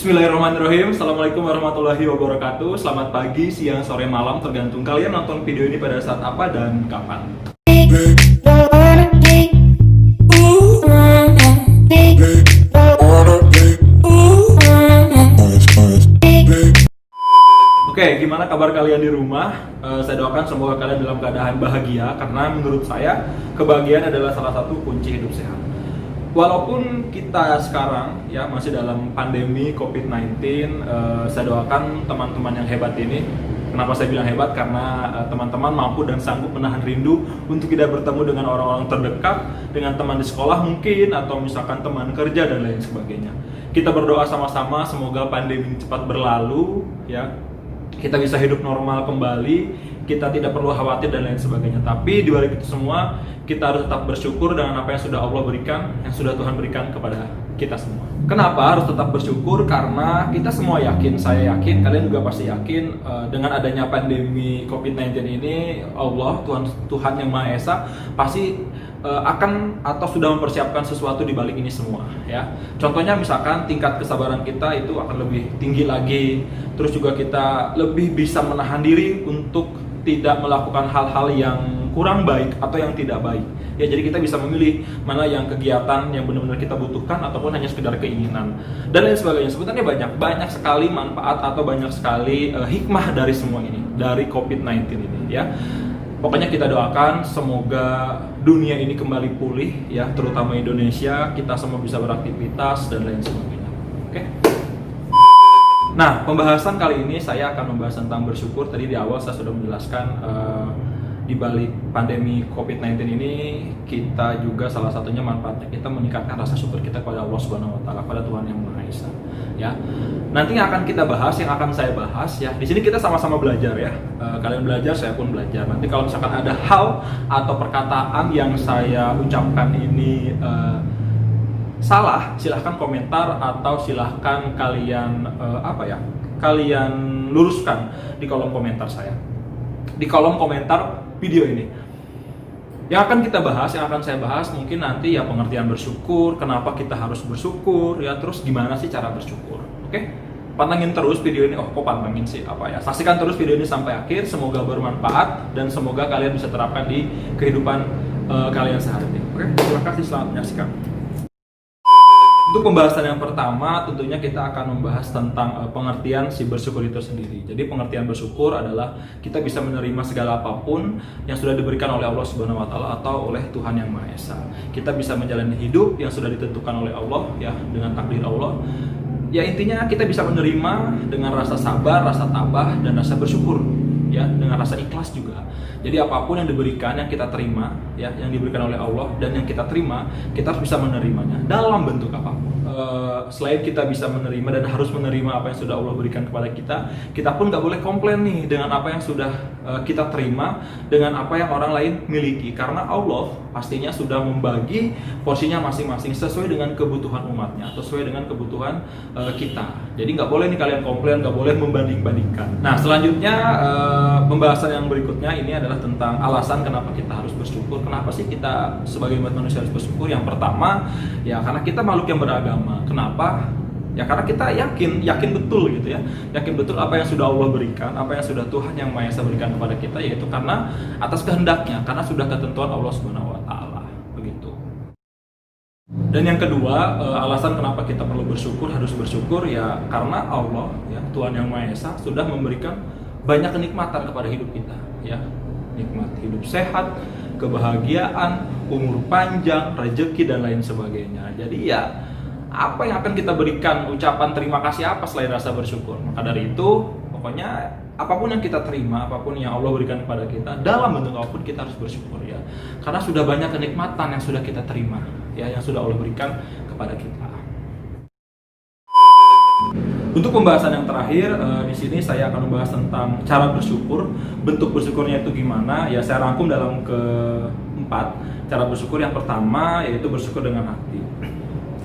Bismillahirrahmanirrahim. Assalamualaikum warahmatullahi wabarakatuh. Selamat pagi, siang, sore, malam, tergantung kalian nonton video ini pada saat apa dan kapan. Oke, gimana kabar kalian di rumah? Saya doakan semoga kalian dalam keadaan bahagia, karena menurut saya kebahagiaan adalah salah satu kunci hidup sehat. Walaupun kita sekarang ya masih dalam pandemi COVID-19, saya doakan teman-teman yang hebat ini. Kenapa saya bilang hebat? Karena teman-teman mampu dan sanggup menahan rindu untuk tidak bertemu dengan orang-orang terdekat, dengan teman di sekolah mungkin, atau misalkan teman kerja dan lain sebagainya. Kita berdoa sama-sama semoga pandemi ini cepat berlalu, ya. Kita bisa hidup normal kembali, kita tidak perlu khawatir dan lain sebagainya. Tapi di balik itu semua, kita harus tetap bersyukur dengan apa yang sudah Allah berikan, yang sudah Tuhan berikan kepada kita semua. Kenapa harus tetap bersyukur? Karena kita semua yakin, saya yakin, kalian juga pasti yakin, dengan adanya pandemi COVID-19 ini, Allah, Tuhan yang Maha Esa, pasti akan atau sudah mempersiapkan sesuatu di balik ini semua, ya. Contohnya misalkan tingkat kesabaran kita itu akan lebih tinggi lagi, terus juga kita lebih bisa menahan diri untuk tidak melakukan hal-hal yang kurang baik atau yang tidak baik. Ya, jadi kita bisa memilih mana yang kegiatan yang benar-benar kita butuhkan ataupun hanya sekedar keinginan dan lain sebagainya. Sebenarnya banyak sekali manfaat atau banyak sekali hikmah dari semua ini, dari COVID-19 ini, ya. Pokoknya kita doakan semoga dunia ini kembali pulih, ya, terutama Indonesia, kita semua bisa beraktivitas dan lain sebagainya. Oke. Nah, pembahasan kali ini saya akan membahas tentang bersyukur. Tadi di awal saya sudah menjelaskan di balik pandemi COVID-19 ini, kita juga salah satunya manfaatnya kita meningkatkan rasa syukur kita kepada Allah Subhanahu wa taala, pada Tuhan yang Maha Esa, ya. Nanti yang akan kita bahas, yang akan saya bahas, ya. Di sini kita sama-sama belajar, ya. Kalian belajar, saya pun belajar. Nanti kalau misalkan ada hal atau perkataan yang saya ucapkan ini salah, silahkan komentar atau silahkan kalian kalian luruskan di kolom komentar saya, di kolom komentar video ini. Yang akan kita bahas, yang akan saya bahas mungkin nanti ya pengertian bersyukur, kenapa kita harus bersyukur, ya, terus gimana sih cara bersyukur. Oke? Pantengin terus video ini. Kok pantengin sih, saksikan terus video ini sampai akhir, semoga bermanfaat dan semoga kalian bisa terapkan di kehidupan kalian sehari-hari. Oke? Terima kasih, selamat menyaksikan. Untuk pembahasan yang pertama, tentunya kita akan membahas tentang pengertian si bersyukur itu sendiri. Jadi pengertian bersyukur adalah kita bisa menerima segala apapun yang sudah diberikan oleh Allah Subhanahu wa taala atau oleh Tuhan yang Maha Esa. Kita bisa menjalani hidup yang sudah ditentukan oleh Allah, ya, dengan takdir Allah. Ya, intinya kita bisa menerima dengan rasa sabar, rasa tabah, dan rasa bersyukur, ya, dengan rasa ikhlas juga. Jadi apapun yang diberikan, yang kita terima, ya, yang diberikan oleh Allah dan yang kita terima, kita harus bisa menerimanya dalam bentuk apapun. Selain kita bisa menerima dan harus menerima apa yang sudah Allah berikan kepada kita pun nggak boleh komplain nih dengan apa yang sudah kita terima, dengan apa yang orang lain miliki, karena Allah pastinya sudah membagi porsinya masing-masing sesuai dengan kebutuhan umatnya, sesuai dengan kebutuhan kita. Jadi nggak boleh nih kalian komplain, nggak boleh membanding-bandingkan. Nah, selanjutnya pembahasan yang berikutnya ini adalah tentang alasan kenapa kita harus bersyukur. Kenapa sih kita sebagai umat manusia harus bersyukur? Yang pertama, ya, karena kita makhluk yang beragama. Kenapa? Ya, karena kita yakin betul gitu, ya, yakin betul apa yang sudah Allah berikan, apa yang sudah Tuhan yang Maha Esa berikan kepada kita, yaitu karena atas kehendaknya, karena sudah ketentuan Allah Subhanahu wa taala, begitu. Dan yang kedua, alasan kenapa kita perlu bersyukur, harus bersyukur, ya, karena Allah, ya, Tuhan yang Maha Esa sudah memberikan banyak kenikmatan kepada hidup kita, ya, nikmat hidup sehat, kebahagiaan, umur panjang, rezeki dan lain sebagainya. Jadi ya, apa yang akan kita berikan, ucapan terima kasih apa selain rasa bersyukur? Maka dari itu, pokoknya apapun yang kita terima, apapun yang Allah berikan kepada kita, dalam bentuk apapun kita harus bersyukur, ya. Karena sudah banyak kenikmatan yang sudah kita terima, ya, yang sudah Allah berikan kepada kita. Untuk pembahasan yang terakhir, di sini saya akan membahas tentang cara bersyukur, bentuk bersyukurnya itu gimana. Ya, saya rangkum dalam keempat cara bersyukur. Yang pertama yaitu bersyukur dengan hati.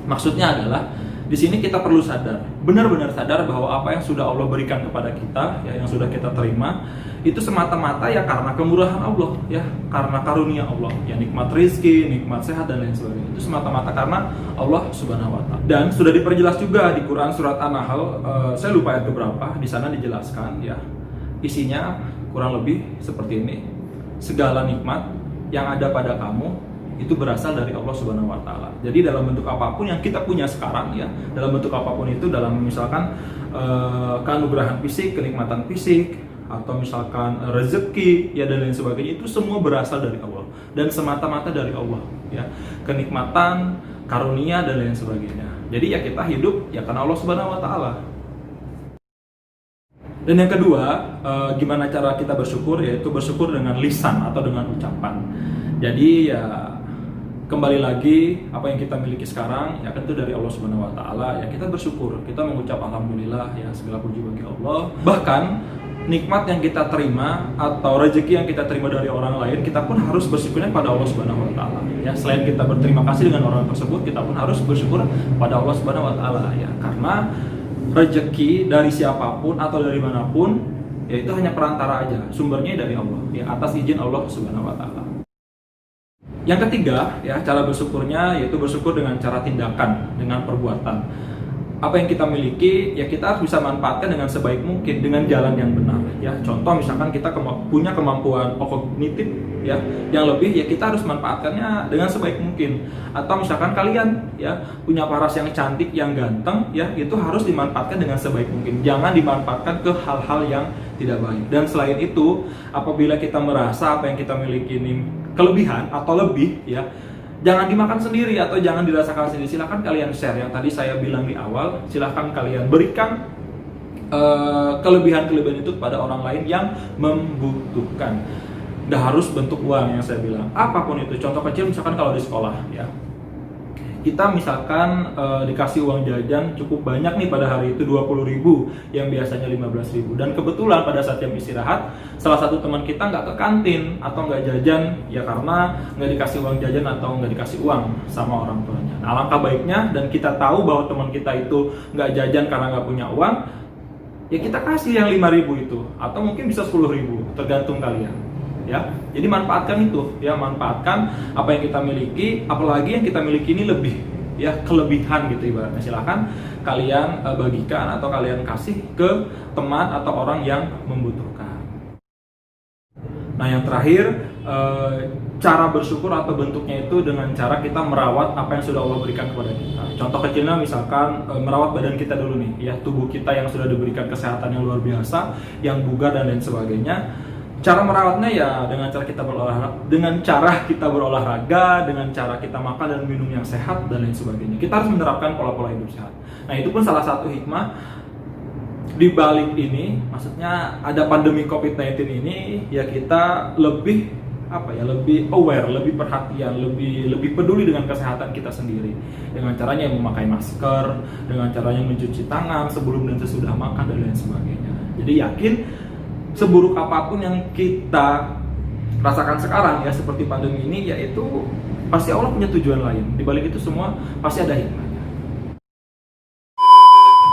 Maksudnya adalah Di sini kita perlu sadar, benar-benar sadar bahwa apa yang sudah Allah berikan kepada kita, ya, yang sudah kita terima, itu semata-mata ya karena kemurahan Allah, ya, karena karunia Allah, ya, nikmat rizki, nikmat sehat dan lain sebagainya. Itu semata-mata karena Allah Subhanahu wa Ta'ala. Dan sudah diperjelas juga di Quran surat An-Nahl, saya lupa ayat keberapa, di sana dijelaskan, ya, isinya kurang lebih seperti ini. Segala nikmat yang ada pada kamu itu berasal dari Allah Subhanahu wa Ta'ala. Jadi dalam bentuk apapun yang kita punya sekarang, ya, dalam bentuk apapun itu, dalam misalkan keanugerahan fisik, kenikmatan fisik, atau misalkan rezeki, ya, dan lain sebagainya, itu semua berasal dari Allah dan semata-mata dari Allah, ya. Kenikmatan, karunia dan lain sebagainya. Jadi ya kita hidup ya karena Allah Subhanahu wa Ta'ala. Dan yang kedua, gimana cara kita bersyukur, yaitu bersyukur dengan lisan atau dengan ucapan. Jadi ya kembali lagi, apa yang kita miliki sekarang ya kan itu dari Allah Subhanahu wa Ta'ala, ya kita bersyukur, kita mengucap alhamdulillah, ya, segala puji bagi Allah. Bahkan nikmat yang kita terima atau rezeki yang kita terima dari orang lain, kita pun harus bersyukurnya pada Allah Subhanahu wa Ta'ala, ya. Selain kita berterima kasih dengan orang tersebut, kita pun harus bersyukur pada Allah Subhanahu wa Ta'ala, ya, karena rezeki dari siapapun atau dari manapun, ya, itu hanya perantara aja, sumbernya dari Allah, ya, atas izin Allah Subhanahu wa Ta'ala. Yang ketiga, ya, cara bersyukurnya yaitu bersyukur dengan cara tindakan, dengan perbuatan. Apa yang kita miliki, ya kita harus bisa manfaatkan dengan sebaik mungkin, dengan jalan yang benar, ya. Contoh misalkan kita punya kemampuan kognitif, ya, yang lebih, ya kita harus manfaatkannya dengan sebaik mungkin. Atau misalkan kalian, ya, punya paras yang cantik, yang ganteng, ya, itu harus dimanfaatkan dengan sebaik mungkin. Jangan dimanfaatkan ke hal-hal yang tidak baik. Dan selain itu, apabila kita merasa apa yang kita miliki ini kelebihan atau lebih, ya, jangan dimakan sendiri atau jangan dirasakan sendiri. Silahkan kalian share, yang tadi saya bilang di awal, silahkan kalian berikan kelebihan-kelebihan itu kepada orang lain yang membutuhkan. Nggak harus bentuk uang, yang saya bilang, apapun itu. Contoh kecil misalkan kalau di sekolah, ya, kita misalkan dikasih uang jajan cukup banyak nih pada hari itu, 20.000 yang biasanya 15.000, dan kebetulan pada saat jam istirahat salah satu teman kita nggak ke kantin atau nggak jajan, ya karena nggak dikasih uang jajan atau nggak dikasih uang sama orang tuanya. Nah, alangkah baiknya, dan kita tahu bahwa teman kita itu nggak jajan karena nggak punya uang, ya kita kasih yang 5.000 itu, atau mungkin bisa 10.000, tergantung kalian, ya. Jadi manfaatkan itu, ya, manfaatkan apa yang kita miliki, apalagi yang kita miliki ini lebih, ya, kelebihan gitu ibaratnya. Silahkan kalian bagikan atau kalian kasih ke teman atau orang yang membutuhkan. Nah, yang terakhir, cara bersyukur atau bentuknya itu dengan cara kita merawat apa yang sudah Allah berikan kepada kita. Contoh kecilnya misalkan merawat badan kita dulu nih, ya, tubuh kita yang sudah diberikan kesehatan yang luar biasa, yang bugar dan lain sebagainya. Cara merawatnya ya dengan cara kita berolahraga, dengan cara kita makan dan minum yang sehat dan lain sebagainya. Kita harus menerapkan pola-pola hidup sehat. Nah, itu pun salah satu hikmah di balik ini, maksudnya ada pandemi COVID-19 ini, ya kita lebih lebih aware, lebih perhatian, lebih peduli dengan kesehatan kita sendiri. Dengan caranya memakai masker, dengan caranya mencuci tangan sebelum dan sesudah makan dan lain sebagainya. Jadi yakin seburuk apapun yang kita rasakan sekarang, ya, seperti pandemi ini, yaitu pasti Allah punya tujuan lain. Di balik itu semua pasti ada hikmahnya.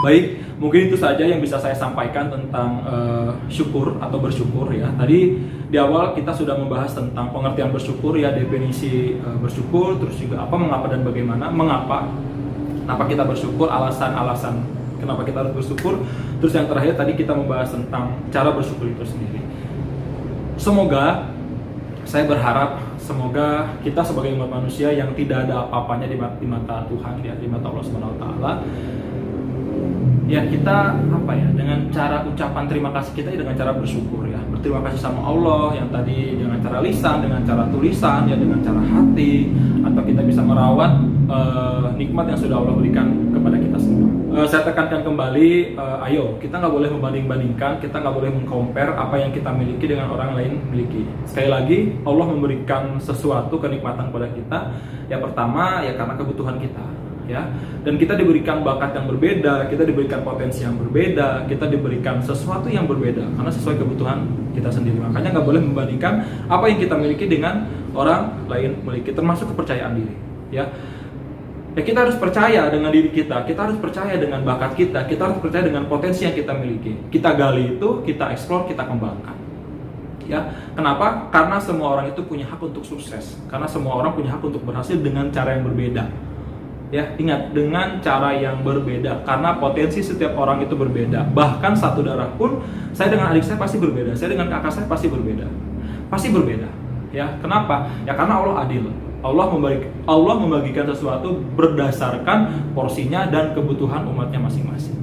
Baik, mungkin itu saja yang bisa saya sampaikan tentang syukur atau bersyukur, ya. Tadi di awal kita sudah membahas tentang pengertian bersyukur, ya, definisi bersyukur, terus juga apa, mengapa dan bagaimana, kenapa kita bersyukur, alasan-alasan kenapa kita harus bersyukur. Terus yang terakhir tadi kita membahas tentang cara bersyukur itu sendiri. Semoga, saya berharap, semoga kita sebagai umat manusia yang tidak ada apa-apanya di mata Tuhan, ya, di mata Allah Subhanahu wa Ta'ala, ya kita dengan cara ucapan terima kasih kita, dengan cara bersyukur, ya, berterima kasih sama Allah, yang tadi dengan cara lisan, dengan cara tulisan, ya, dengan cara hati, atau kita bisa merawat nikmat yang sudah Allah berikan kepada kita semua. Saya tekankan kembali, ayo kita nggak boleh membanding-bandingkan, kita nggak boleh meng-compare apa yang kita miliki dengan orang lain miliki. Sekali lagi, Allah memberikan sesuatu kenikmatan kepada kita, yang pertama ya karena kebutuhan kita, ya, dan kita diberikan bakat yang berbeda, kita diberikan potensi yang berbeda, kita diberikan sesuatu yang berbeda karena sesuai kebutuhan kita sendiri. Makanya nggak boleh membandingkan apa yang kita miliki dengan orang lain miliki, termasuk kepercayaan diri, ya. Ya kita harus percaya dengan diri kita harus percaya dengan bakat kita harus percaya dengan potensi yang kita miliki. Kita gali itu, kita eksplor, kita kembangkan. Ya, kenapa? Karena semua orang itu punya hak untuk sukses. Karena semua orang punya hak untuk berhasil dengan cara yang berbeda. Ya, ingat, dengan cara yang berbeda. Karena potensi setiap orang itu berbeda. Bahkan satu darah pun, saya dengan adik saya pasti berbeda. Saya dengan kakak saya pasti berbeda. Pasti berbeda. Ya, kenapa? Ya karena Allah adil. Allah membagikan sesuatu berdasarkan porsinya dan kebutuhan umatnya masing-masing.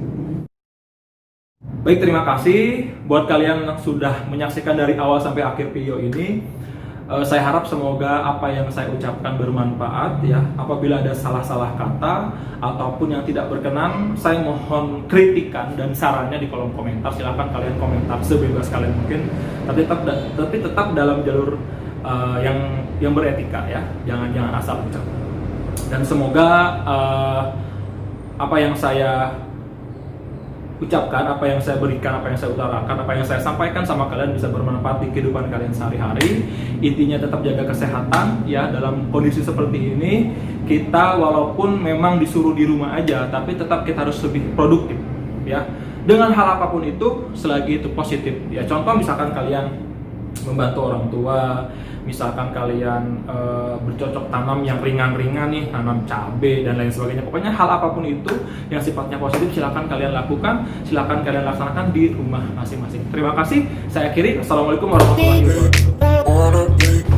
Baik, terima kasih buat kalian yang sudah menyaksikan dari awal sampai akhir video ini. Saya harap semoga apa yang saya ucapkan bermanfaat ya. Apabila ada salah-salah kata ataupun yang tidak berkenan, saya mohon kritikan dan sarannya di kolom komentar. Silahkan kalian komentar sebebas kalian mungkin, tapi tetap dalam jalur yang beretika ya, jangan asal ucap. Dan semoga apa yang saya ucapkan, apa yang saya berikan, apa yang saya utarakan, apa yang saya sampaikan sama kalian bisa bermanfaat di kehidupan kalian sehari-hari. Intinya tetap jaga kesehatan ya. Dalam kondisi seperti ini kita walaupun memang disuruh di rumah aja, tapi tetap kita harus lebih produktif ya. Dengan hal apapun itu selagi itu positif ya. Contoh misalkan kalian membantu orang tua, misalkan kalian bercocok tanam yang ringan-ringan nih, tanam cabai dan lain sebagainya. Pokoknya hal apapun itu yang sifatnya positif silakan kalian lakukan, silakan kalian laksanakan di rumah masing-masing. Terima kasih. Saya akhiri. Assalamualaikum warahmatullahi wabarakatuh.